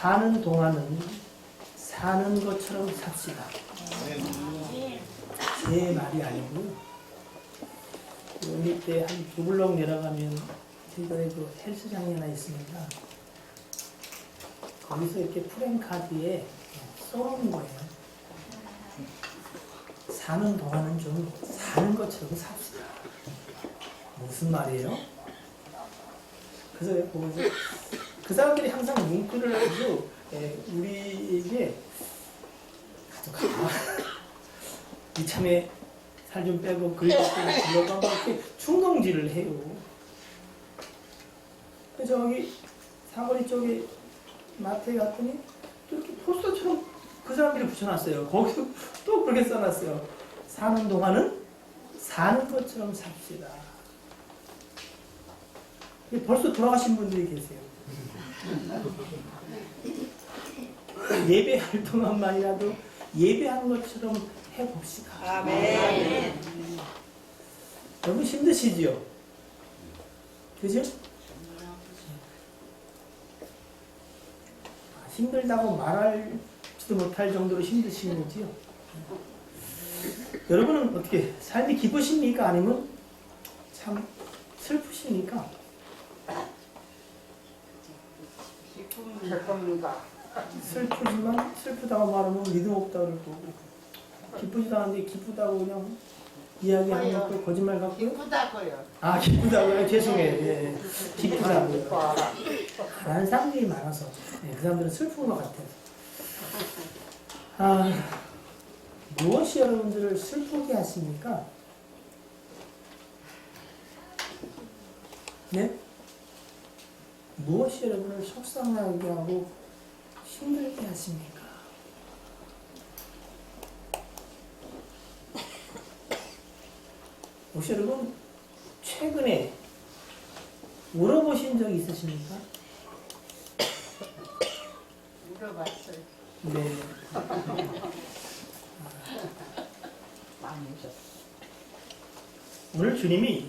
사는 동안은 사는 것처럼 삽시다. 제 말이 아니고요. 여기 때 한 두 블록 내려가면 저희들의 그 헬스장이 하나 있습니다. 거기서 이렇게 프랭카드에 써놓은 거예요. 사는 동안은 좀 사는 것처럼 삽시다. 무슨 말이에요? 그래서 보면서 그 사람들이 항상 문구를 아주 우리에게 이참에 살 좀 빼고 그리고 불러가고 이렇게 충동질을 해요. 저기 사거리 쪽에 마트에 갔더니 또 이렇게 포스터처럼 그 사람들이 붙여놨어요. 거기서 또 그렇게 써놨어요. 사는 동안은 사는 것처럼 삽시다. 벌써 돌아가신 분들이 계세요. 예배할 동안만이라도 예배하는 것처럼 해봅시다. 아멘. 너무 힘드시지요? 그죠? 힘들다고 말할지도 못할 정도로 힘드신 거지요? 여러분은 어떻게 삶이 기쁘십니까? 아니면 참 슬프십니까? 기쁩니다. 슬프지만 슬프다고 말하면 믿음 없다고 그러고 기쁘지도 않은데 기쁘다고 그냥 이야기하는 것도 거짓말 같고요. 기쁘다고요. 아 기쁘다고요? 죄송해요. 예. 기쁘다고요. 가난한 사람들이 많아서 그 사람들은 슬픈 것 같아요. 무엇이 여러분들을 슬프게 하십니까? 네? 무엇이 여러분을 속상하게 하고 힘들게 하십니까? 혹시 여러분 최근에 울어보신 적 있으십니까? 물어봤어요. 네. 많이 오셨어요. 오늘 주님이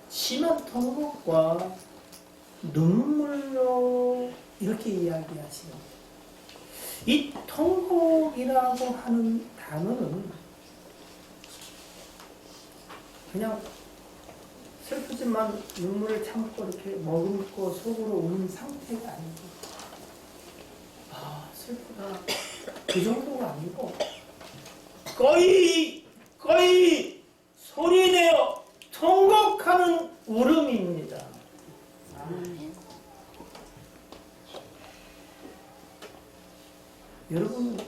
심한 통곡과 눈물로 이렇게 이야기하시는 이 통곡이라고 하는 단어는 그냥 슬프지만 눈물을 참고 이렇게 머금고 속으로 우는 상태가 아니고 슬프다 그 정도가 아니고 거의 소리내어 통곡하는 울음입니다. 여러분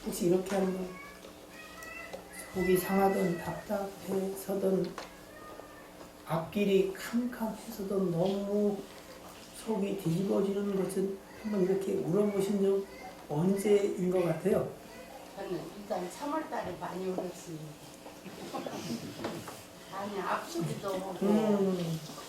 혹시 이렇게 하면 속이 상하든 답답해서든 앞길이 캄캄해서든 너무 속이 뒤집어지는 것은 한번 이렇게 울어보신 적 언제인 것 같아요? 저는 일단 3월달에 많이 울었습니다. 아니 아프기도 하고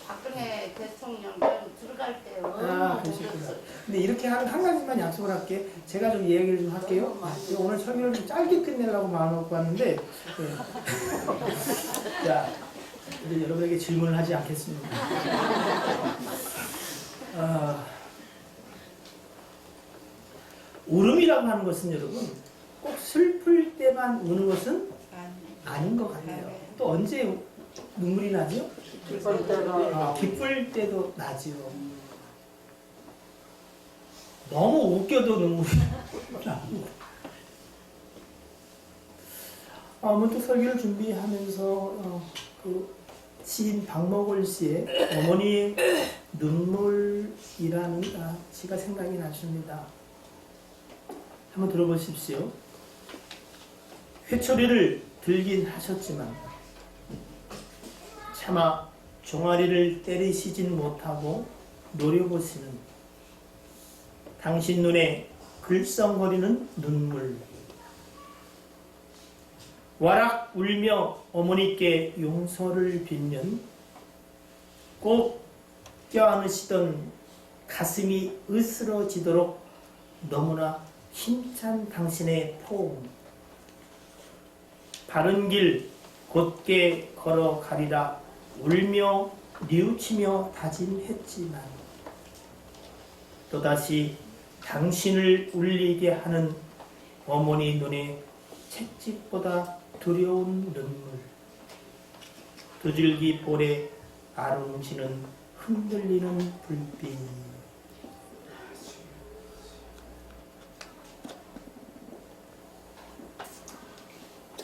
박근혜 대통령 들어갈 때 너무 그러시구나. 울었어요. 근데 이렇게 한 가지만 약속을 할게. 제가 좀 얘기를 좀 할게요. 오늘 설교를 좀 짧게 끝내려고 마음먹고 왔는데, 자, 이제 여러분에게 질문을 하지 않겠습니다. 울음이라고 하는 것은 여러분, 꼭 슬플 때만 우는 것은 아닌 것 같아요. 또 언제 눈물이 나죠? 기쁠 때도 기쁠 때도 나지요. 너무 웃겨도 눈물이 나고. 문득 설교를 준비하면서 그 시인 박목월 씨의 어머니의 눈물이라는 시가 생각이 나십니다. 한번 들어보십시오. 회초리를 들긴 하셨지만 차마 종아리를 때리시진 못하고 노려보시는 당신 눈에 글썽거리는 눈물. 와락 울며 어머니께 용서를 빌면 꼭 껴안으시던 가슴이 으스러지도록 너무나 힘찬 당신의 포옹. 바른 길 곧게 걸어가리라 울며 뉘우치며 다짐했지만 또다시 당신을 울리게 하는 어머니 눈에 채찍보다 두려운 눈물, 두 줄기 볼에 아름지는 흔들리는 불빛.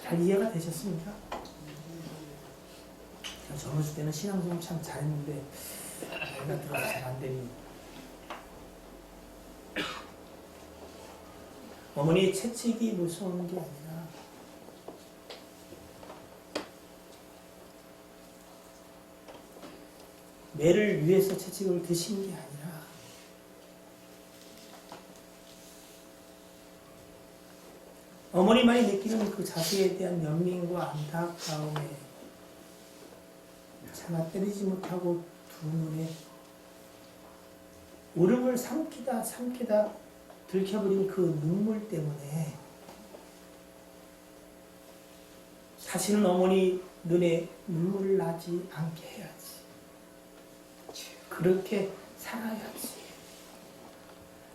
잘 이해가 되셨습니까? 젊었을 때는 신앙생활 참 잘했는데 나이가 들어서 잘 안 됩니다. 어머니의 채찍이 무서운 게 아니라 매를 위해서 채찍을 드신 게 아니라 어머니만이 느끼는 그 자식에 대한 연민과 안타까움에 차마 때리지 못하고 두 눈에 울음을 삼키다 들켜버린 그 눈물 때문에 다시는 어머니 눈에 눈물 나지 않게 해야지. 그렇게 살아야지.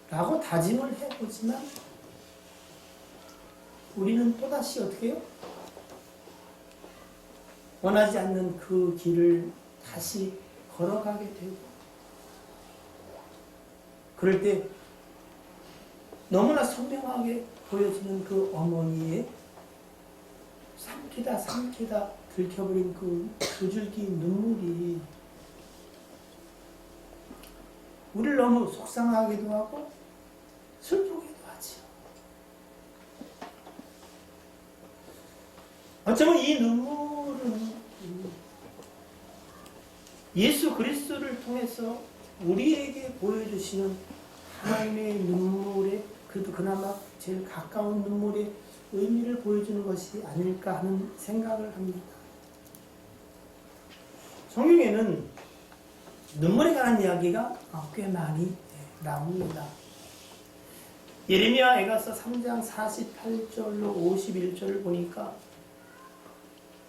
라고 다짐을 해보지만 우리는 또다시 어떻게 해요? 원하지 않는 그 길을 다시 걸어가게 되고, 그럴 때 너무나 선명하게 보여지는 그 어머니의 삼키다 들켜버린 그 두 줄기 눈물이 우리를 너무 속상하기도 하고 슬프기도 하죠. 어쩌면 이 눈물은 예수 그리스도를 통해서 우리에게 보여주시는 하나님의 눈물에, 그래도 그나마 제일 가까운 눈물의 의미를 보여주는 것이 아닐까 하는 생각을 합니다. 성경에는 눈물에 관한 이야기가 꽤 많이 나옵니다. 예레미야 에가서 3장 48절로 51절을 보니까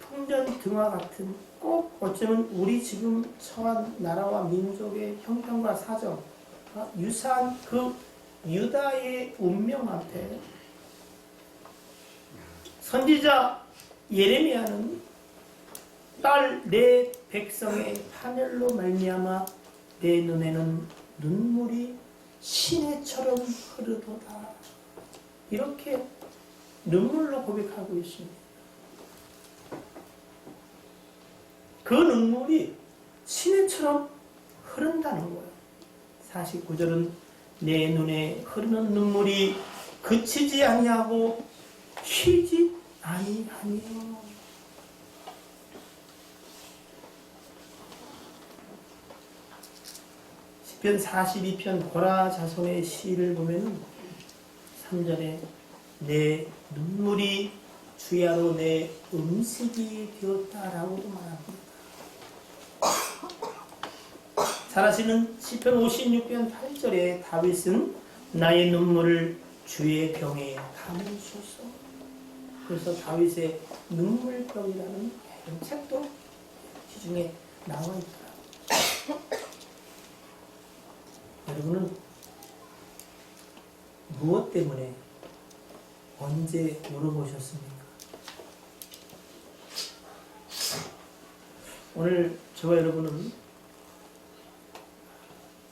풍전등화 같은, 꼭 어쩌면 우리 지금 처한 나라와 민족의 형편과 사정, 유사한 그 유다의 운명 앞에 선지자 예레미야는 딸 내 백성의 파멸로 말미암아 내 눈에는 눈물이 시내처럼 흐르도다, 이렇게 눈물로 고백하고 있습니다. 그 눈물이 시내처럼 흐른다는 거예요. 49절은 내 눈에 흐르는 눈물이 그치지 아니하고 쉬지 아니하니요. 시편 42편 고라 자손의 시를 보면 3절에 내 눈물이 주야로 내 음식이 되었다라고도 말합니다. 잘하시는 시편 56편 8절에 다윗은 나의 눈물을 주의 병에 담으소서. 그래서 다윗의 눈물병이라는 책도 시중에 나와 있더라고요. 여러분은 무엇 때문에 언제 물어보셨습니까? 오늘 저와 여러분은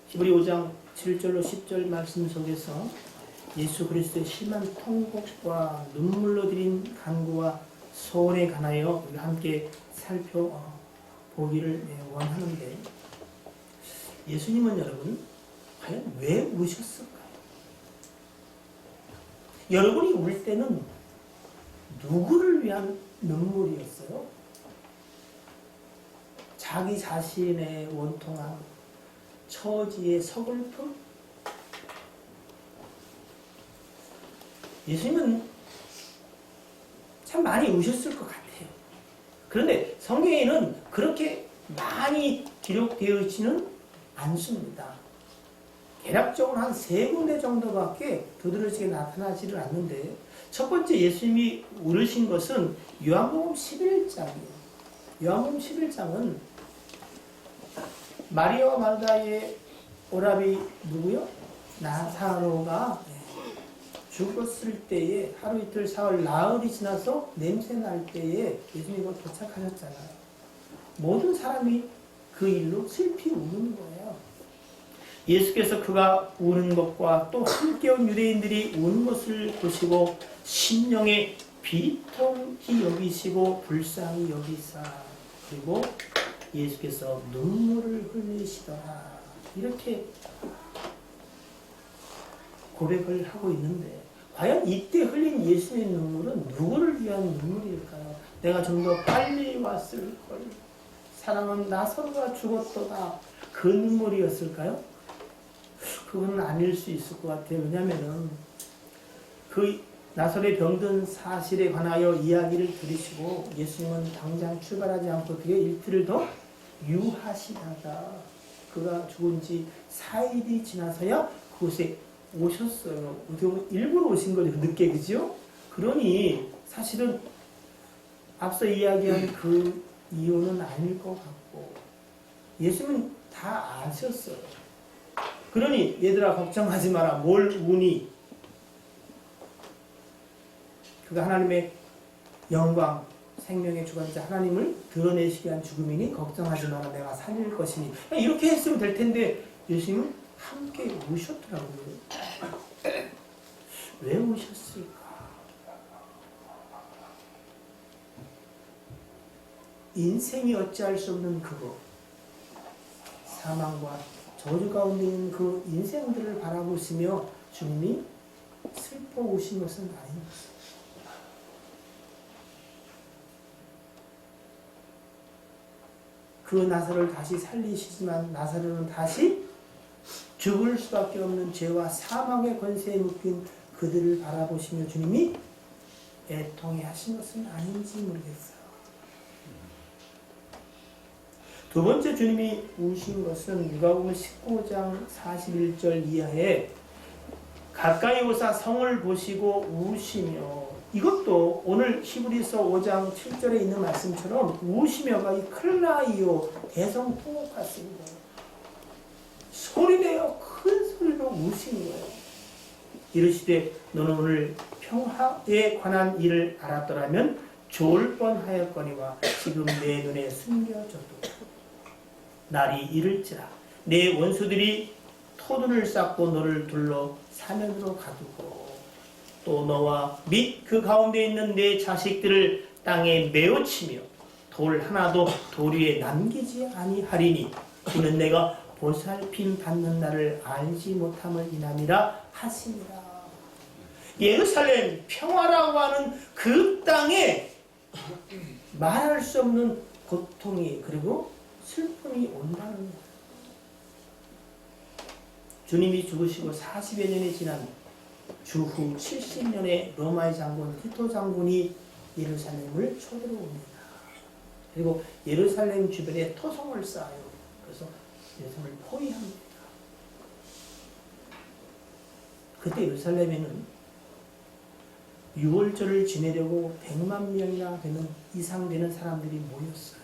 히브리 5장 7절로 10절 말씀 속에서 예수 그리스도의 심한 통곡과 눈물로 드린 간구와 소원에 관하여 우리가 함께 살펴보기를 원하는데, 예수님은 여러분 과연 왜 우셨을까요? 여러분이 울 때는 누구를 위한 눈물이었어요? 자기 자신의 원통함, 처지의 서글픔? 예수님은 참 많이 우셨을 것 같아요. 그런데 성경에는 그렇게 많이 기록되어 있지는 않습니다. 대략적으로 한 3군데 정도밖에 두드러지게 나타나지를 않는데, 첫 번째 예수님이 울으신 것은 요한복음 11장이에요. 요한복음 11장은 마리아와 마르다의 오라비 누구요? 나사로가 죽었을 때에 하루 이틀 사흘 나흘이 지나서 냄새 날 때에 예수님이 도착하셨잖아요. 모든 사람이 그 일로 슬피 우는 거예요. 예수께서 그가 우는 것과 또 함께 온 유대인들이 우는 것을 보시고 심령에 비통히 여기시고 불쌍히 여기사 그리고 예수께서 눈물을 흘리시더라 이렇게 고백을 하고 있는데 과연 이때 흘린 예수의 눈물은 누구를 위한 눈물일까요? 내가 좀 더 빨리 왔을 걸. 사랑은 나사로가 죽었도다. 그 눈물이었을까요? 그건 아닐 수 있을 것 같아요. 왜냐하면 그 나사로의 병든 사실에 관하여 이야기를 들으시고 예수님은 당장 출발하지 않고 그게 이틀을 더 유하시다가 그가 죽은 지 4일이 지나서야 그곳에 오셨어요. 일부러 오신 거죠. 늦게, 그죠? 그러니 사실은 앞서 이야기한 그 이유는 아닐 것 같고 예수님은 다 아셨어요. 그러니 얘들아 걱정하지 마라. 뭘 우니? 그가 하나님의 영광, 생명의 주관자 하나님을 드러내시기 위한 죽음이니 걱정하지 마라. 내가 살릴 것이니. 이렇게 했으면 될 텐데 예수님은 함께 우셨더라고요. 왜 우셨을까? 인생이 어찌할 수 없는 그거, 사망과 저주 가운데 있는 그 인생들을 바라보시며 주님이 슬퍼 오신 것은 아닙니다. 그 나사로를 다시 살리시지만 나사로는 다시 죽을 수밖에 없는 죄와 사망의 권세에 묶인 그들을 바라보시며 주님이 애통해 하신 것은 아닌지 모르겠어요. 두 번째 주님이 우신 것은 누가복음 19장 41절 이하에 가까이 오사 성을 보시고 우시며, 이것도 오늘 히브리서 5장 7절에 있는 말씀처럼 우시며가 이 클라이오 대성통곡 같습니다. 소리내어 큰 소리로 우시는 거예요. 이르시되 너는 오늘 평화에 관한 일을 알았더라면 좋을 뻔하였거니와 지금 내 눈에 숨겨져도 날이 이를지라 내 원수들이 토둔을 쌓고 너를 둘러 사면으로 가두고 또 너와 및 그 가운데 있는 내 자식들을 땅에 메어치며 돌 하나도 돌 위에 남기지 아니하리니 그는 내가 보살핌 받는 날을 알지 못함을 인함이라 하시니라. 예루살렘 평화라고 하는 그 땅에 말할 수 없는 고통이 그리고 슬픔이 온다는 거예요. 주님이 죽으시고 40여 년이 지난 주후 70년에 로마의 장군 티토 장군이 예루살렘을 쳐들어옵니다. 그리고 예루살렘 주변에 토성을 쌓아요. 그래서 예루살렘을 포위합니다. 그때 예루살렘에는 6월절을 지내려고 100만 명이나 이상 되는 사람들이 모였어요.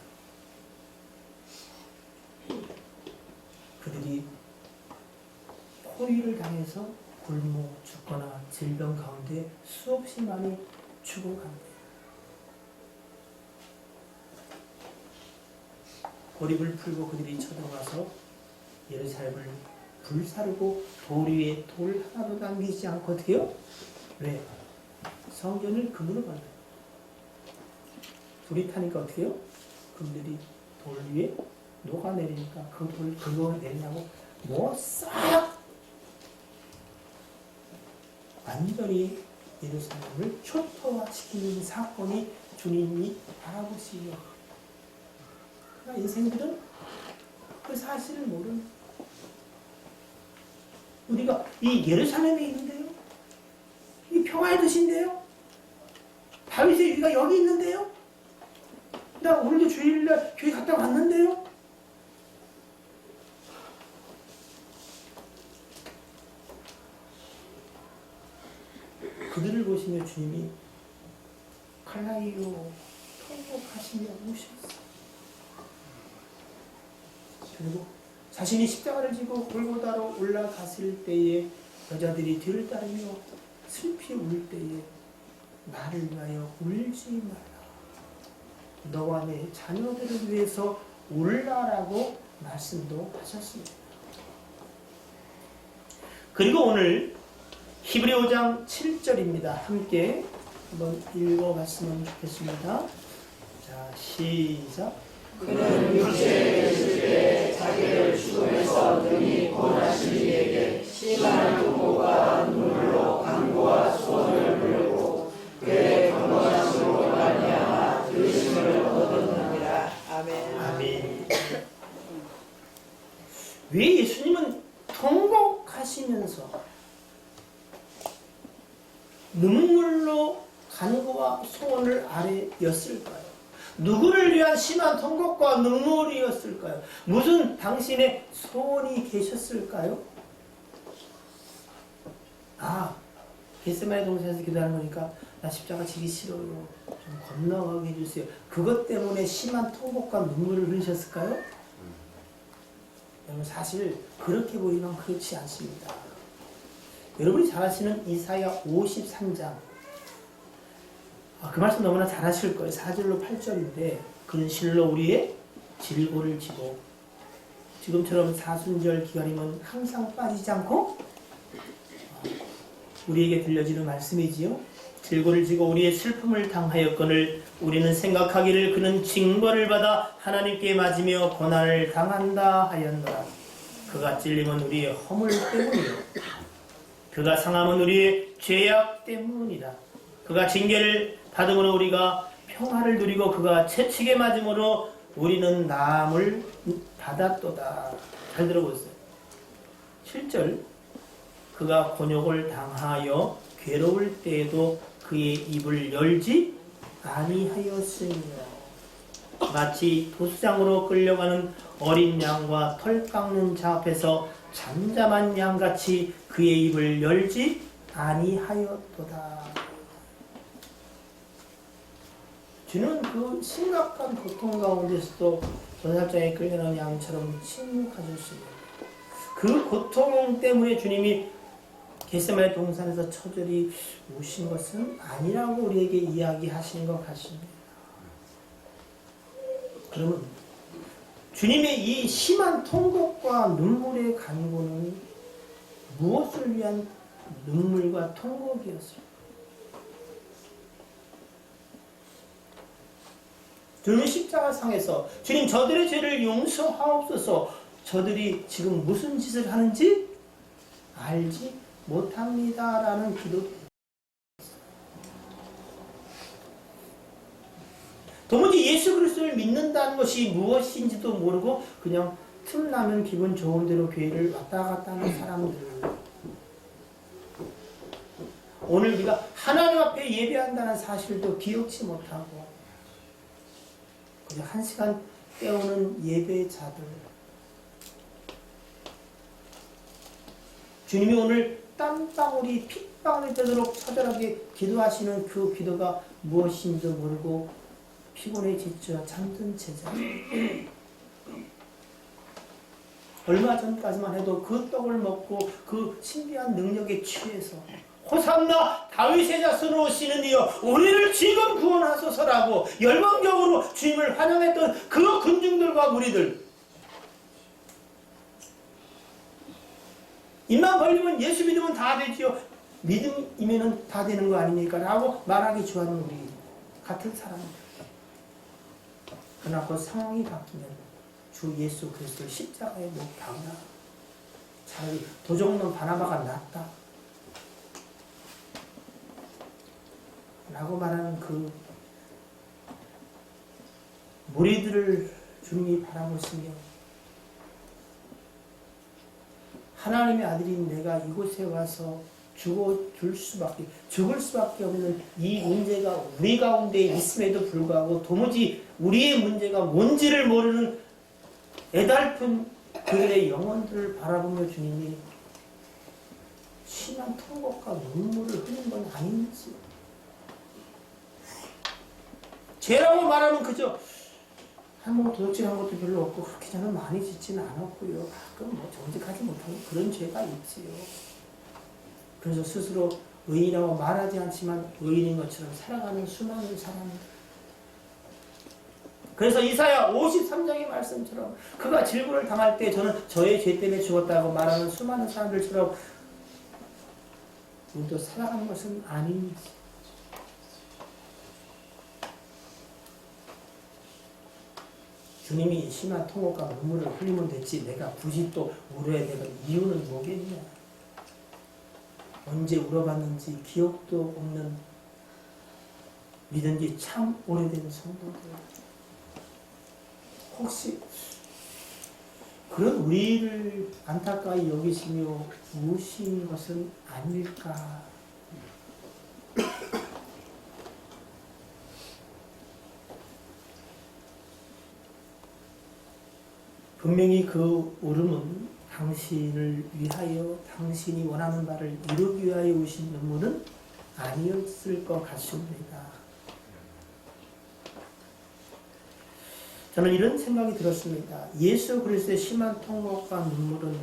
그들이 포위를 당해서 굶어 죽거나 질병 가운데 수없이 많이 죽어갑니다. 고립을 풀고 그들이 쳐들어가서 예루살렘을 불사르고 돌 위에 돌 하나도 남기지 않고 어떻게 해요? 왜? 성전을 금으로 만들어요. 불이 타니까 어떻게 해요? 금들이 돌 위에 녹아내리니까 그 돌 긁어내리냐고 뭐 싹 완전히 예루살렘을 초토화시키는 사건이 주님이 바라보시며 그러나 인생들은 그 사실을 모르는 우리가 이 예루살렘에 있는데요. 이 평화의 도시인데요. 다윗의 유가 여기 있는데요. 나 오늘도 주일날 교회 갔다 왔는데요. 그들을 보시며 주님이 칼라이오 통곡하시며 우셨어요. 그리고 자신이 십자가를 지고 골고다로 올라갔을 때에 여자들이 뒤를 따르며 슬피 울 때에 나를 위하여 울지 마라. 너와 내 자녀들을 위해서 울라라고 말씀도 하셨습니다. 그리고 오늘 히브리 5장 7절입니다. 함께 한번 읽어봤으면 좋겠습니다. 자, 시작. 그는 육체에 있을 때 자기를 죽음에서 능히 구원하신 이에게 심한 공고와 눈물로 간구와 소원을 부르고 그의 경건하심으로 말미암아 들으심을 얻었느니라. 아멘. 아멘. 왜 예수님은 통곡하시면서 눈물로 간구와 소원을 아뢰었을까요? 누구를 위한 심한 통곡과 눈물이었을까요? 무슨 당신의 소원이 계셨을까요? 겟세마네 동산에서 기도하는 거니까 나 십자가 지기 싫어요. 좀 건너가게 해주세요. 그것 때문에 심한 통곡과 눈물을 흘리셨을까요? 여러분 사실 그렇게 보이면 그렇지 않습니다. 여러분이 잘 아시는 이사야 53장 그 말씀 너무나 잘 하실 거예요. 4절로 8절인데 그는 실로 우리의 질고를 지고 지금처럼 사순절 기간이면 항상 빠지지 않고 우리에게 들려지는 말씀이지요. 질고를 지고 우리의 슬픔을 당하였거늘 우리는 생각하기를 그는 징벌을 받아 하나님께 맞으며 고난을 당한다 하였노라. 그가 찔림은 우리의 허물 때문이요 그가 상함은 우리의 죄악 때문이라. 그가 징계를 받음으로 우리가 평화를 누리고 그가 채찍에 맞음으로 우리는 나음을 받았도다. 잘 들어보세요. 7절 그가 곤욕을 당하여 괴로울 때에도 그의 입을 열지 아니하였으며 마치 도수장으로 끌려가는 어린 양과 털 깎는 자 앞에서 잠잠한 양같이 그의 입을 열지 아니하였도다. 주는 그 심각한 고통 가운데서도 도살장에 끌려가는 양처럼 침묵하셨습니다. 그 고통 때문에 주님이 겟세마네 동산에서 처절히 우신 것은 아니라고 우리에게 이야기하시는 것 같습니다. 그러면 주님의 이 심한 통곡과 눈물의 간구는 무엇을 위한 눈물과 통곡이었을까? 주님 십자가상에서 주님 저들의 죄를 용서하옵소서. 저들이 지금 무슨 짓을 하는지 알지 못합니다 라는 기도. 도무지 예수 그리스도를 믿는다는 것이 무엇인지도 모르고 그냥 틈나면 기분 좋은 대로 교회를 왔다 갔다 하는 사람들. 오늘 우리가 하나님 앞에 예배한다는 사실도 기억지 못하고 그냥 1시간 때우는 예배자들. 주님이 오늘 땀방울이 핏방울이 되도록 처절하게 기도하시는 그 기도가 무엇인지도 모르고 피곤해 지쳐 잠든 제자. 얼마 전까지만 해도 그 떡을 먹고 그 신비한 능력에 취해서 호산나 다윗의 자손으로 오시는 이여 우리를 지금 구원하소서라고 열광적으로 주님을 환영했던 그 군중들과 무리들. 입만 벌리면 예수 믿으면 다 되지요. 믿음이면 다 되는 거 아닙니까? 라고 말하기 좋아하는 우리 같은 사람들. 그러나 그 상황이 바뀌면 주 예수 그리스도 십자가에 못 박나 차라리 도적놈 바나바가 낫다 라고 말하는 그 무리들을 주님이 바라보시며 하나님의 아들인 내가 이곳에 와서 죽을 수밖에 없는 이 문제가 우리 가운데 있음에도 불구하고 도무지 우리의 문제가 뭔지를 모르는 애달픈 그들의 영혼들을 바라보며 주님이 심한 통곡과 눈물을 흘린 건 아닌지. 죄라고 말하면 그저 뭐 도둑질한 것도 별로 없고 그렇게 저는 많이 짓지는 않았고요. 가끔 뭐 정직하지 못하는 그런 죄가 있지요. 그래서 스스로 의인이라고 말하지 않지만 의인인 것처럼 살아가는 수많은 사람들. 그래서 이사야 53장의 말씀처럼 그가 질고를 당할 때 저는 저의 죄 때문에 죽었다고 말하는 수많은 사람들처럼 우리도 살아가는 것은 아닙니다. 주님이 심한 통곡과 눈물을 흘리면 됐지 내가 굳이 또 울어야 되는 이유는 뭐겠냐. 언제 울어봤는지 기억도 없는 믿은 지 참 오래된 성도들. 혹시 그런 우리를 안타까이 여기시며 우신 것은 아닐까. 분명히 그 울음은 당신을 위하여 당신이 원하는 바를 이루기 위하여 오신 눈물은 아니었을 것 같습니다. 저는 이런 생각이 들었습니다. 예수 그리스도의 심한 통곡과 눈물은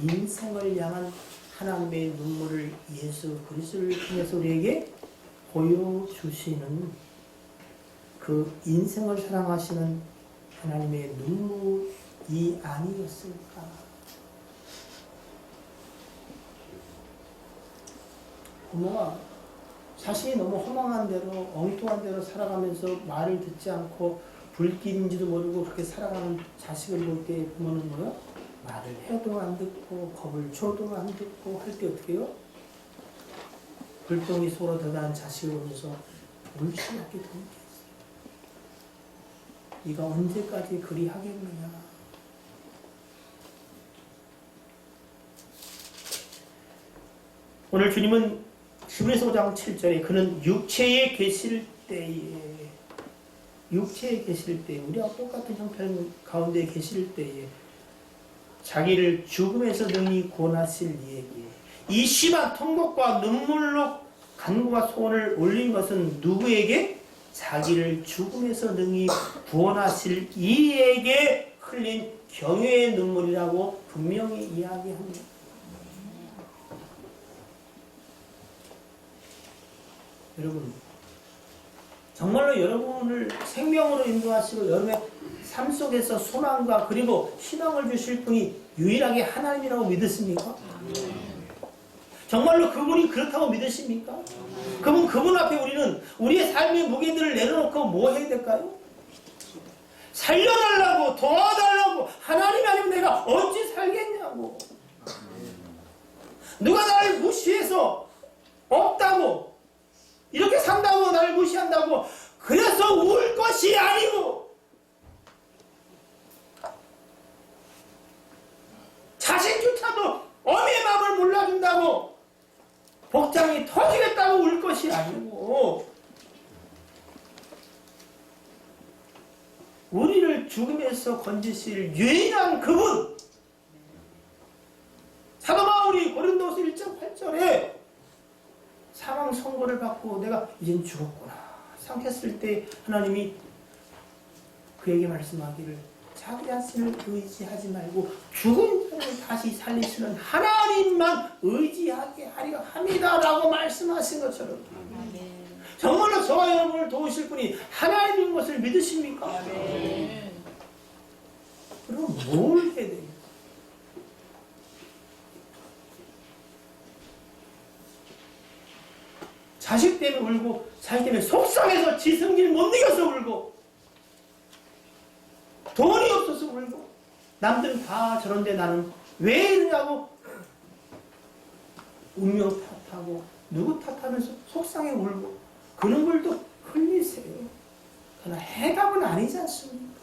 인생을 향한 하나님의 눈물을 예수 그리스도를 통해서 우리에게 보여주시는 그 인생을 사랑하시는 하나님의 눈물이 아니었을까. 부모가 자신이 너무 허망한 대로 엉뚱한 대로 살아가면서 말을 듣지 않고 불길인지도 모르고 그렇게 살아가는 자식을 볼 때 부모는 뭐요? 말을 해도 안 듣고 겁을 줘도 안 듣고 할 때 어떻게 해요? 불똥이 속으로 들어가는 자식을 보면서 물치하게 되는 게 있어요. 네가 언제까지 그리 하겠느냐. 오늘 주님은 히브리서 5장 7절에 그는 육체에 계실 때에 우리와 똑같은 형편 가운데 계실 때에 자기를 죽음에서 능히 구원하실 이에게 이 심한 통곡과 눈물로 간구와 소원을 올린 것은 누구에게? 자기를 죽음에서 능히 구원하실 이에게 흘린 경외의 눈물이라고 분명히 이야기합니다. 여러분, 정말로 여러분을 생명으로 인도하시고 여러분의 삶 속에서 소망과 그리고 희망을 주실 분이 유일하게 하나님이라고 믿으십니까? 정말로 그분이 그렇다고 믿으십니까? 그분 앞에 우리는 우리의 삶의 무게들을 내려놓고 뭐 해야 될까요? 살려달라고, 도와달라고, 하나님 아니면 내가 어찌 살겠냐고. 누가 나를 무시해서 없다고, 이렇게 산다고 나를 무시한다고 그래서 울 것이 아니고 자식조차도 어미의 마음을 몰라준다고 복장이 터지겠다고 울 것이 아니고 우리를 죽음에서 건지실 유일한 그분. 사도 바울이 고린도서 1장 8절에 사망 선고를 받고 내가 이젠 죽었구나 생각했을 때 하나님이 그에게 말씀하기를 자기 자신을 의지하지 말고 죽은 자를 다시 살리시는 하나님만 의지하게 하려 합니다 라고 말씀하신 것처럼 정말로 저와 여러분을 도우실 분이 하나님인 것을 믿으십니까? 그럼 뭘 해야 돼요? 자식 때문에 울고 자식 때문에 속상해서 지 성질 못 이겨서 울고 돈이 없어서 울고 남들은 다 저런데 나는 왜 이러냐고 운명 탓하고 누구 탓하면서 속상해 울고 그 눈물도 흘리세요. 그러나 해답은 아니지 않습니까?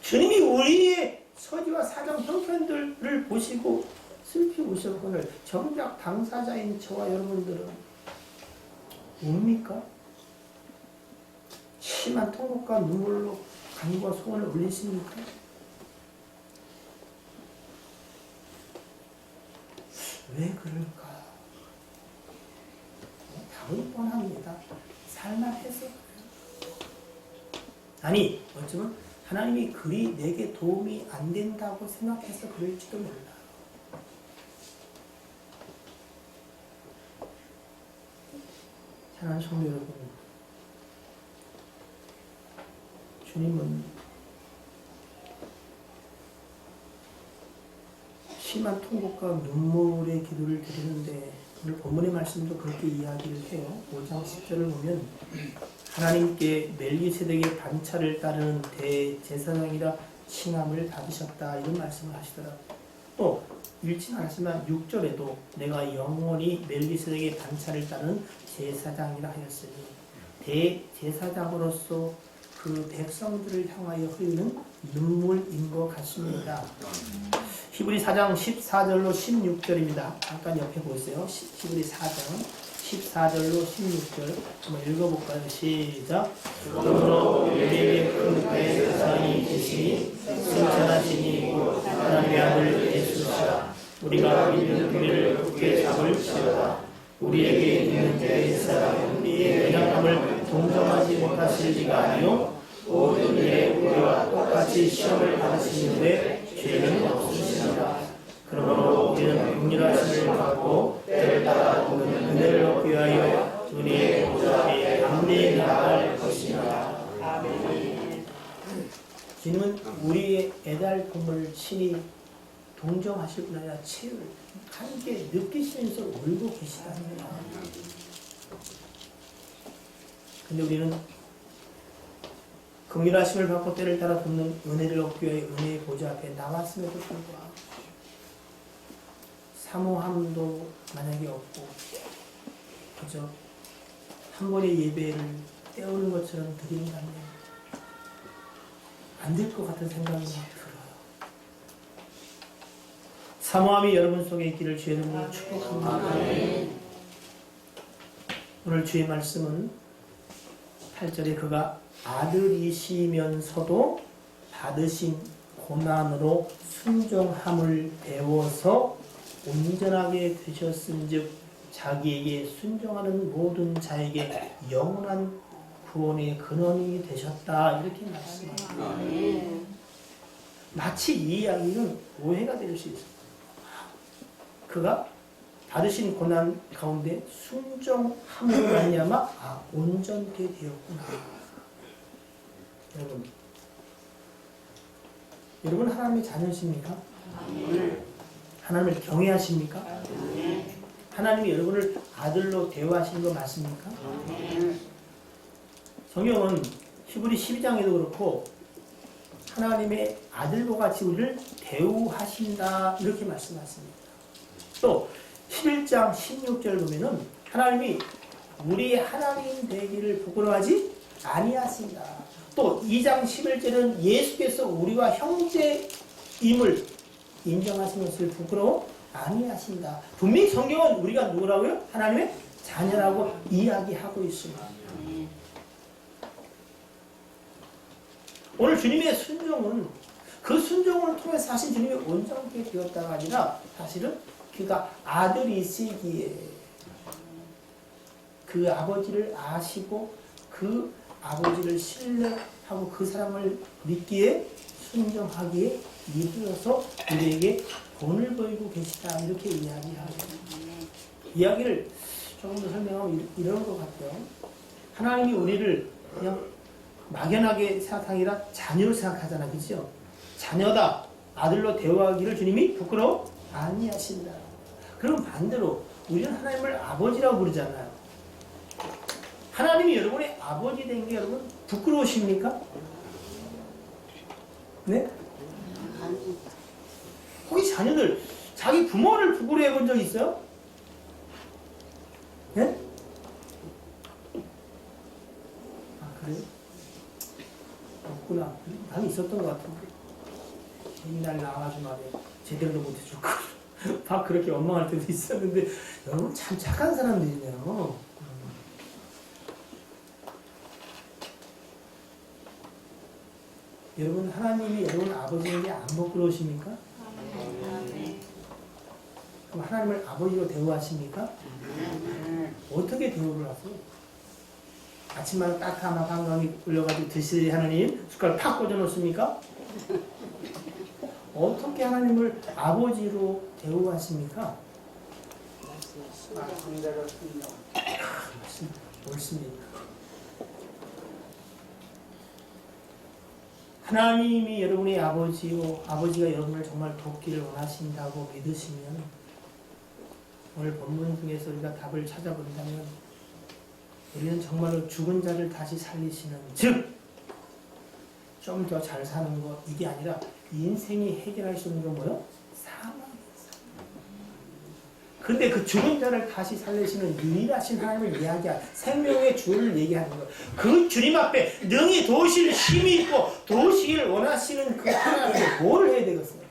주님이 우리의 처지와 사정 형편들을 보시고 슬피 우셨거늘 정작 당사자인 저와 여러분들은 웁니까? 심한 통곡과 눈물로 간구와 소원을 올리십니까? 왜 그럴까? 답은 뻔합니다. 살만해서 그래요. 아니 어쩌면 하나님이 그리 내게 도움이 안 된다고 생각해서 그럴지도 몰라. 사랑하는 성도 여러분, 주님은 심한 통곡과 눈물의 기도를 드리는데 오늘 본문의 말씀도 그렇게 이야기를 해요. 5장 10절을 보면 하나님께 멜기세덱의 반차를 따르는 대제사장이라 칭함을 받으셨다 이런 말씀을 하시더라고요. 또 읽지는 않았지만 6절에도 내가 영원히 멜기세덱의 반차를 따르는 제사장이라 하였으니 대제사장으로서 그 백성들을 향하여 흘리는 눈물인 것 같습니다. 히브리 4장 14절로 16절입니다. 잠깐 옆에 보세요. 히브리 4장 14절로 16절 한번 읽어볼까요? 시작. 그러므로 우리에게 큰 대제사장이 계시니 승천하시니 곧 하나님의 아들 예수시라. 우리가 믿는 그를 굳게 잡을지어다. 우리에게 있는 대제사장은 우리의 연약함을 동정하지 못하실 리가 아니요 모든 일에 우리와 똑같이 시험을 받으시는데 죄는 없으시니라. 그러므로 우리는 긍휼하심을 받고 때를 따라 오는 은혜를 얻기 위하여 우리의 보좌 앞에 담대히 나아갈 것이니라. 아멘. 주님은 우리의 애달픔을 친히 동정하실 뿐 아니라 체를 함께 느끼시면서 울고 계시답니다. 근데 우리는 긍휼하심을 받고 때를 따라 돕는 은혜를 얻기 위해 은혜의 보좌 앞에 나왔음에도 불구하고 사모함도 만약에 없고 그저 한 번의 예배를 때우는 것처럼 드린다면 안 될 것 같은 생각이 막 들어요. 사모함이 여러분 속에 있기를 주의 이름으로 축복합니다. 오늘 주의 말씀은 8절에 그가 아들이시면서도 받으신 고난으로 순종함을 배워서 온전하게 되셨은즉 자기에게 순종하는 모든 자에게 영원한 구원의 근원이 되셨다 이렇게 말씀합니다. 마치 이 이야기는 오해가 될 수 있습니다. 그가 받으신 고난 가운데 순종함으로 말미암아 온전케 되었구나. 여러분 하나님의 자녀십니까? 하나님을 경외하십니까? 하나님이 여러분을 아들로 대우하시는 거 맞습니까? 성경은 히브리 12장에도 그렇고 하나님의 아들과 같이 우리를 대우하신다 이렇게 말씀하십니다. 또 11장 16절 보면은 하나님이 우리 하나님 되기를 부끄러워하지 아니하신다. 또 2장 11절은 예수께서 우리와 형제임을 인정하시는 것을 부끄러워 아니하신다. 분명히 성경은 우리가 누구라고요? 하나님의 자녀라고 이야기하고 있습니다. 오늘 주님의 순종은 그 순종을 통해서 사실 주님이 온전하게 되었다가 아니라 사실은 그가 아들이시기에 그 아버지를 아시고 그 아버지를 신뢰하고 그 사람을 믿기에 순종하기에 이르러서 우리에게 본을 보이고 계시다 이렇게 이야기하죠. 이야기를 조금 더 설명하면 이런 것 같아요. 하나님이 우리를 그냥 막연하게 생각하기 아니라 자녀로 생각하잖아, 그죠? 자녀다, 아들로 대우하기를 주님이 부끄러워 아니하신다. 그럼 반대로 우리는 하나님을 아버지라고 부르잖아요. 하나님이 여러분의 아버지 된 게 여러분 부끄러우십니까? 네? 혹시 자녀들 자기 부모를 부끄러워해 본 적 있어요? 네? 아 그래요? 없구나. 난 있었던 것 같은데 옛날 나와가지고 말이야 제대로도 못해줬고 막 그렇게 원망할 때도 있었는데 여러분 참 착한 사람들이네요. 여러분 하나님이 여러분 아버지에게 안 부끄러우십니까? 그럼 하나님을 아버지로 대우하십니까? 어떻게 대우를 하세요? 아침마다 따뜻한 방광이 올려가지고 드시리 하나님 숟가락 팍 꽂아 놓습니까? 어떻게 하나님을 아버지로 대우하십니까? 말씀대로 듣는 옳습니다. 하나님이 여러분의 아버지요, 아버지가 여러분을 정말 돕기를 원하신다고 믿으시면 오늘 본문 중에서 우리가 답을 찾아본다면 우리는 정말로 죽은 자를 다시 살리시는, 즉 좀 더 잘 사는 것, 이게 아니라 인생이 해결할 수 있는 건 뭐요? 사망이에요. 근데 그 죽은 자를 다시 살리시는 유일하신 하나님을 이야기한 생명의 주를 얘기하는 거예요. 그 주님 앞에 능히 도우실 힘이 있고 도우시기를 원하시는 그 하나님께 뭘 해야 되겠어요?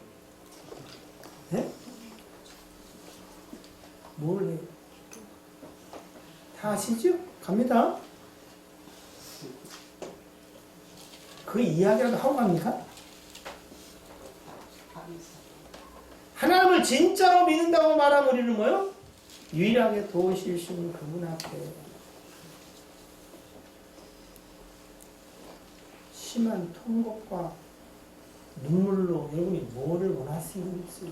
네? 뭘 해요? 다 아시죠? 갑니다. 그 이야기라도 하고 갑니까? 하나님을 진짜로 믿는다고 말하면 우리는 뭐요? 유일하게 도우실 수 있는 그분 앞에 심한 통곡과 눈물로 여러분이 뭐를 원하시는지,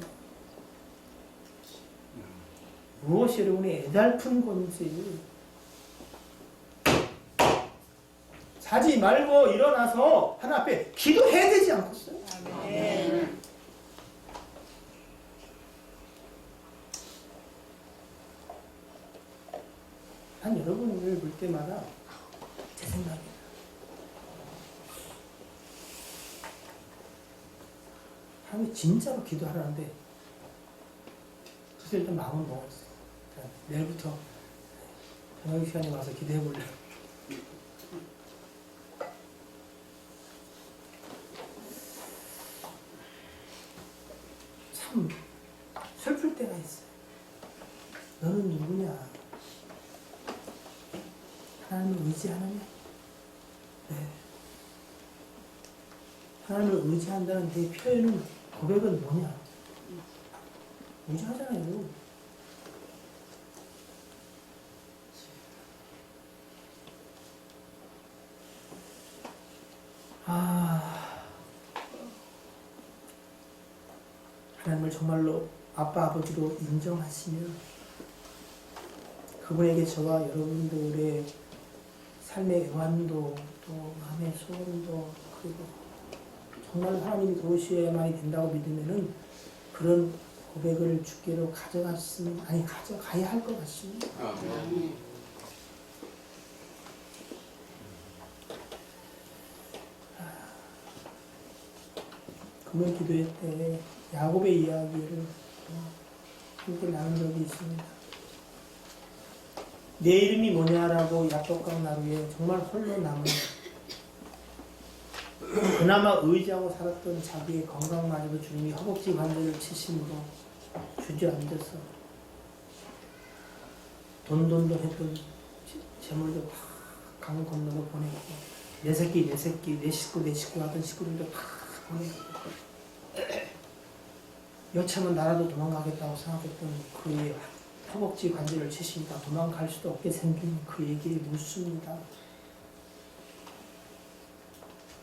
무엇이 여러분의 애달픈 건지, 자지 말고 일어나서 하나님 앞에 기도해야 되지 않겠어요? 아멘. 난 여러분을 볼 때마다 제 생각이에요. 하나님 진짜로 기도하라는데 그래서 일단 마음을 먹었어요. 자, 내일부터 저녁 시간에 와서 기도해 볼래요. 참 슬플 때가 있어요. 너는 누구냐? 하나님을 의지하느냐? 네. 하나님을 의지한다는 내 표현은, 고백은 뭐냐? 의지하잖아요. 하나님을 정말로 아빠, 아버지로 인정하시면 그분에게 저와 여러분들의 삶의 애환도 또 마음의 소원도, 그리고 정말 하나님이 도우셔야만이 된다고 믿으면은 그런 고백을 주께로 가져갔으면, 아니 가져가야 할 것 같습니다. 금요 기도회 때 야곱의 이야기를 함께 나눈 적이 있습니다. 내 이름이 뭐냐라고 야곱과 나루에 정말 홀로 남은, 그나마 의지하고 살았던 자기의 건강마저도 주님이 허벅지 관절을 치심으로 주저앉아서 돈돈도 했던 재물도 다 강 건너고 보내고, 내 새끼 내 식구 하던 식구들도 다 보내고, 여차하면 나라도 도망가겠다고 생각했던 그의 허벅지 관절을 치시니까 도망갈 수도 없게 생긴 그에게 묻습니다.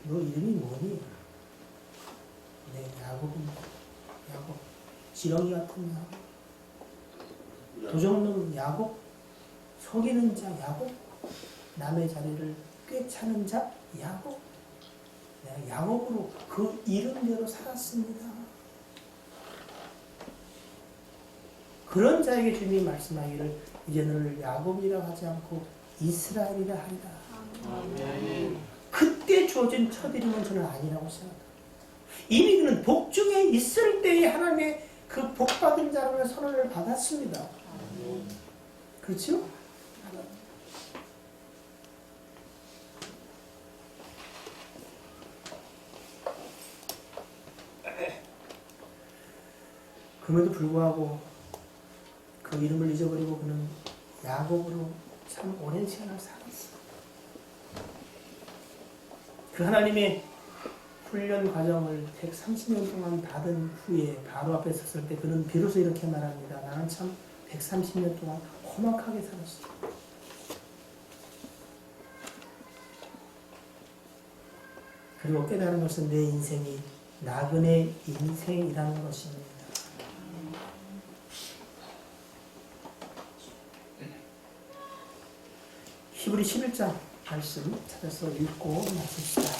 너 이름이 뭐니? 네, 야곱입니다. 야곱. 지렁이 같은 야곱. 도적놈 야곱. 속이는 자 야곱. 남의 자리를 꿰차는 자 야곱. 내가 야곱으로 그 이름대로 살았습니다. 그런 자에게 주님이 말씀하기를 이제 너를 야곱이라 하지 않고 이스라엘이라 하리라. 아멘. 그때 주어진 첫 이름은 저는 아니라고 생각합니다. 이미 그는 복중에 있을 때에 하나님의 그 복받은 자라는 선언을 받았습니다. 그렇죠? 그럼에도 불구하고 그 이름을 잊어버리고 그는 야곱으로 참 오랜 시간을 살았어요. 그 하나님의 훈련 과정을 130년 동안 받은 후에 바로 앞에 섰을 때 그는 비로소 이렇게 말합니다. 나는 참 130년 동안 험악하게 살았어. 그리고 깨달은 것은 내 인생이 나그네 인생이라는 것입니다. 히브리 11장 말씀 찾아서 읽고 마칩시다.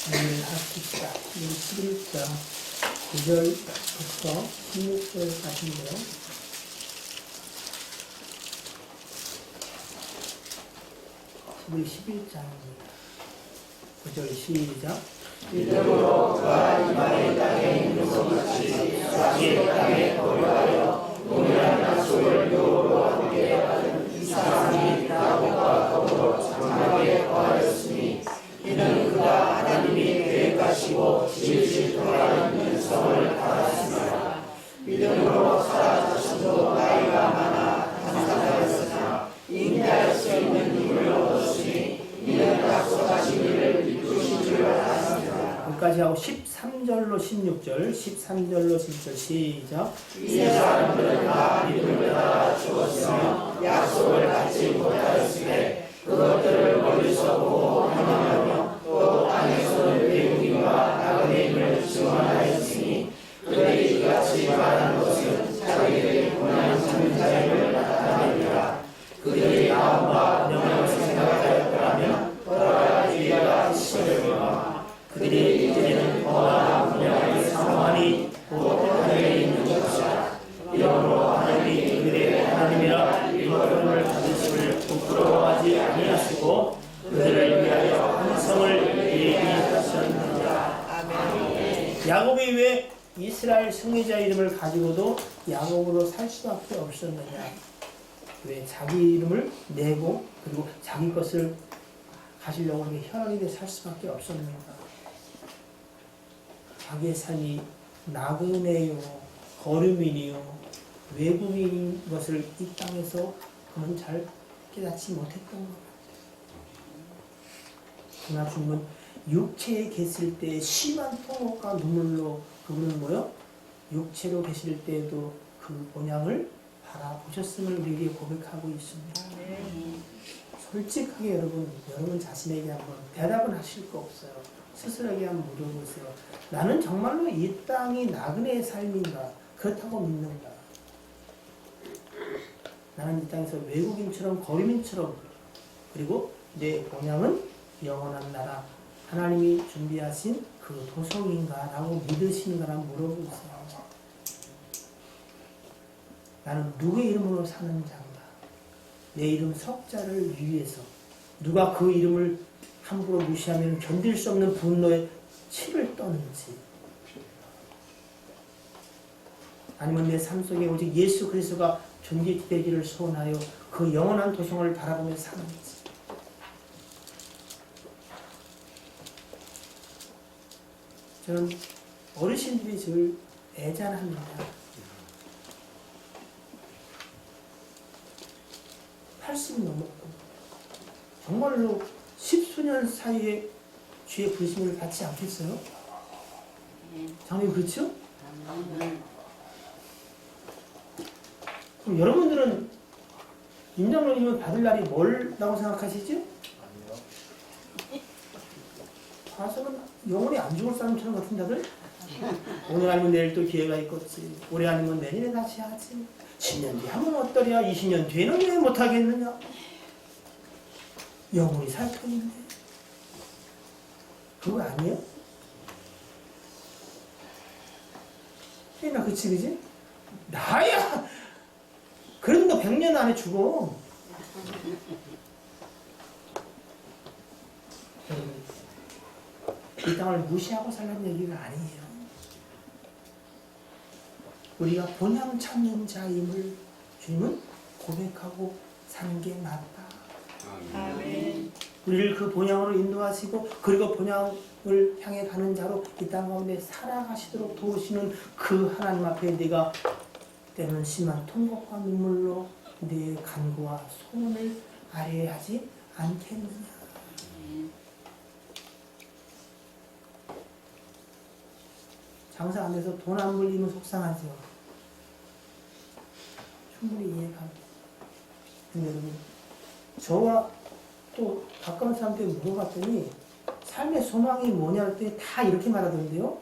오늘 합시다. 히브리 11장 9절부터 16절까지인데요. 히브리 11장입니다. 9절 시작. 믿음으로 그가 이방의 땅에 있는 것 같이 자기의 땅에 거류하여 동일한 약속을 유업으로 함께 받은 이삭이 야곱과 더불어 장막에 거하였으니 이는 그가 하나님이 계획하시고 지으실 터가 있는 성을 받았습니다. 믿음으로 사라 자신도 나이가 많아 간사하였으나 잉태할 수 있는 힘을 얻었으니 이는 약속하신 일을 이루신 줄 알았습니다. 여기까지 하고 13절로 16절, 13절로 16절 시작. 이 사람들은 다 믿음을 따라 죽었으며 약속을 받지 못하였으되 그것들을 멀리서 보고 환영하며 또 땅에서는 외국인과 나그네임을 증언하였으니 그들이 이같이 말하는 것은 자기들이 본향 찾는 자임을 나타내니라. 그들이 마음과 명령을 생각하였더라면 또라 기회가 있으려니와 그들이 이제는 거하나 분명하게 사모하니 곧 하늘에 있는 것이라. 이러므로 하나님이 그들의 하나님이라 일컬음을 받으심을 부끄러워하지 아니하시고 그들을 위하여 한 성을 예비하셨느니라. 야곱이 왜 이스라엘 승리자 이름을 가지고도 야곱으로 살 수밖에 없었느냐? 왜 자기 이름을 내고 그리고 자기 것을 가지려고 혈안이 살 수밖에 없었는가? 자기의 삶이 나그네요, 거류민이요, 외국인 것을 이 땅에서 그는 잘 깨닫지 못했던 것 같아요. 그러나 주님은 육체에 계실 때 심한 통곡과 눈물로 그분은 뭐요? 육체로 계실 때에도 그 본향을 바라보셨음을 우리에게 고백하고 있습니다. 솔직하게 여러분 자신에게 한번 대답은 하실 거 없어요. 스스로에게 한번 물어보세요. 나는 정말로 이 땅이 나그네의 삶인가? 그렇다고 믿는가? 나는 이 땅에서 외국인처럼 거류민처럼 그리고 내 본향은 영원한 나라 하나님이 준비하신 그 도성인가? 라고 믿으시는가라고 물어보세요. 나는 누구의 이름으로 사는 자인가? 내 이름 석자를 위해서 누가 그 이름을 함부로 무시하면 견딜 수 없는 분노에 치를 떠는지 아니면 내 삶 속에 오직 예수 그리스도가 존귀되기를 소원하여 그 영원한 도성을 바라보며 사는지 저는 어르신들이 제일 애잔합니다. 80 넘었고 정말로 10수년 사이에 주의 부르심을 받지 않겠어요? 장님 그렇죠? 그럼 여러분들은 임장로님은 받을 날이 뭐라고 생각하시죠? 봐서는 영원히 안 죽을 사람처럼 같은 다들 오늘 아니면 내일 또 기회가 있겠지, 올해 아니면 내년에 다시 하지, 10년 뒤에 하면 어떠랴, 20년 뒤에는 왜 못하겠느냐, 영원히 살 터인데 그거 아니에요? 나 그치 그지? 나야 그래도 너 100년 안에 죽어. 이 땅을 무시하고 살라는 얘기가 아니에요. 우리가 본향 찾는 자임을 주님은 고백하고 사는 게 맞다. 아멘. 우리를 그 본향으로 인도하시고 그리고 본향을 향해 가는 자로 이 땅 가운데 살아가시도록 도우시는 그 하나님 앞에 내가 때로는 심한 통곡과 눈물로 내 간구와 소원을 아뢰하지 않겠느냐. 장사 안 돼서 돈 안 벌리면 속상하죠. 충분히 이해합니다. 근데 여러분, 저와 또 가까운 사람한테 물어봤더니 삶의 소망이 뭐냐 할 때 다 이렇게 말하던데요.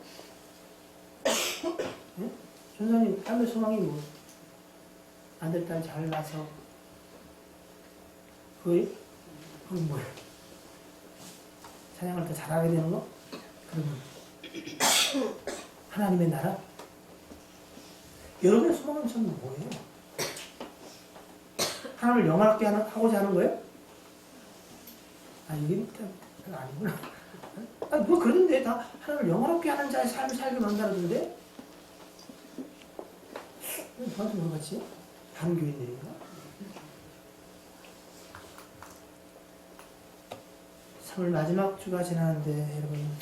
네? 전사님 삶의 소망이 뭐? 아들 딸 잘 낳아서 그건 뭐예요? 찬양을 더 잘하게 되는 거? 그러면 하나님의 나라? 여러분의 소망은 참 뭐예요? 하나님을 영화롭게 하고자 하는 거예요? 아, 이게 별로 아니구나. 아니, 뭐 그러는데 다 하나님을 영화롭게 하는 자의 삶을 살게 만들어주는데? 저한테 물어봤지? 다른 교인들인가? 3월 마지막 주가 지나는데 여러분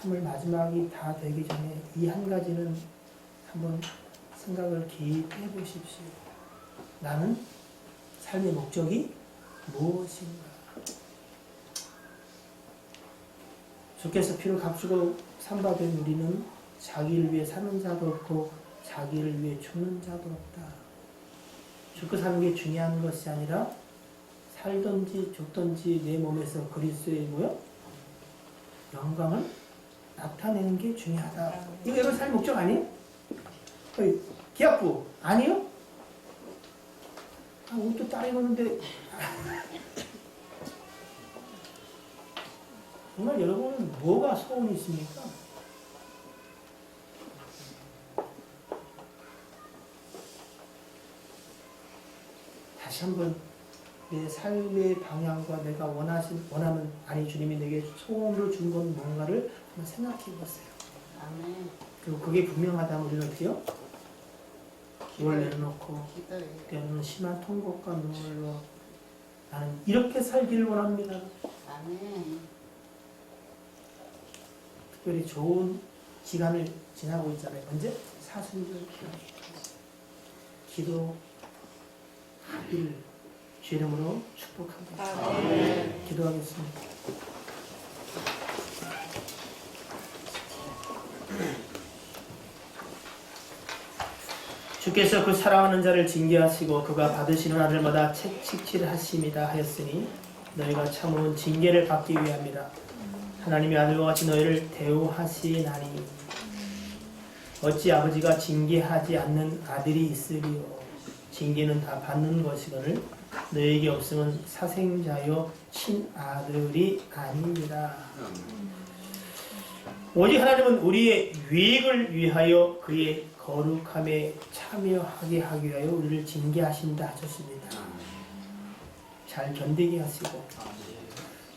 3월 마지막이 다 되기 전에 이 한 가지는 한번 생각을 깊이 해보십시오. 나는 삶의 목적이 무엇인가? 주께서 피를 값주고 산바된 우리는 자기를 위해 사는 자도 없고 자기를 위해 죽는 자도 없다. 죽고 사는 게 중요한 것이 아니라 살든지 죽든지 내 몸에서 그리스도의 뭐요? 영광을 나타내는 게 중요하다. 이거 여러분 삶의 목적 아니에요? 기합부 아니요? 아, 옷도 딱 입었는데 정말 여러분은 뭐가 소원이 있습니까? 다시 한번 내 삶의 방향과 내가 원하는 아니 주님이 내게 소원을 준 건 뭔가를 한번 생각해 보세요. 아멘. 그리고 그게 분명하다면 우리는 어떻게 해요? 기도를 내려놓고 기도해. 때로는 심한 통곡과 눈물로 나는 이렇게 살기를 원합니다. 아멘. 특별히 좋은 시간을 지나고 있잖아요. 언제? 사순절 기도 하길 주 이름으로 축복합니다. 아멘. 기도하겠습니다. 주께서 그 사랑하는 자를 징계하시고 그가 받으시는 아들마다 채찍질하심이다 하였으니 너희가 참으면 징계를 받기 위함이라. 하나님의 아들과 같이 너희를 대우하시나니 어찌 아버지가 징계하지 않는 아들이 있으리요. 징계는 다 받는 것이거늘 너희에게 없으면 사생자요 친아들이 아니니라. 오직 하나님은 우리의 유익을 위하여 그의 거룩함에 참여하게 하기 위하여 우리를 징계하신다 하셨습니다. 잘 견디게 하시고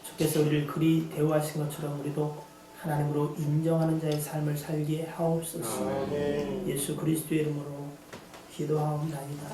주께서 우리를 그리 대우하신 것처럼 우리도 하나님으로 인정하는 자의 삶을 살게 하옵소서. 예수 그리스도의 이름으로 기도하옵나이다.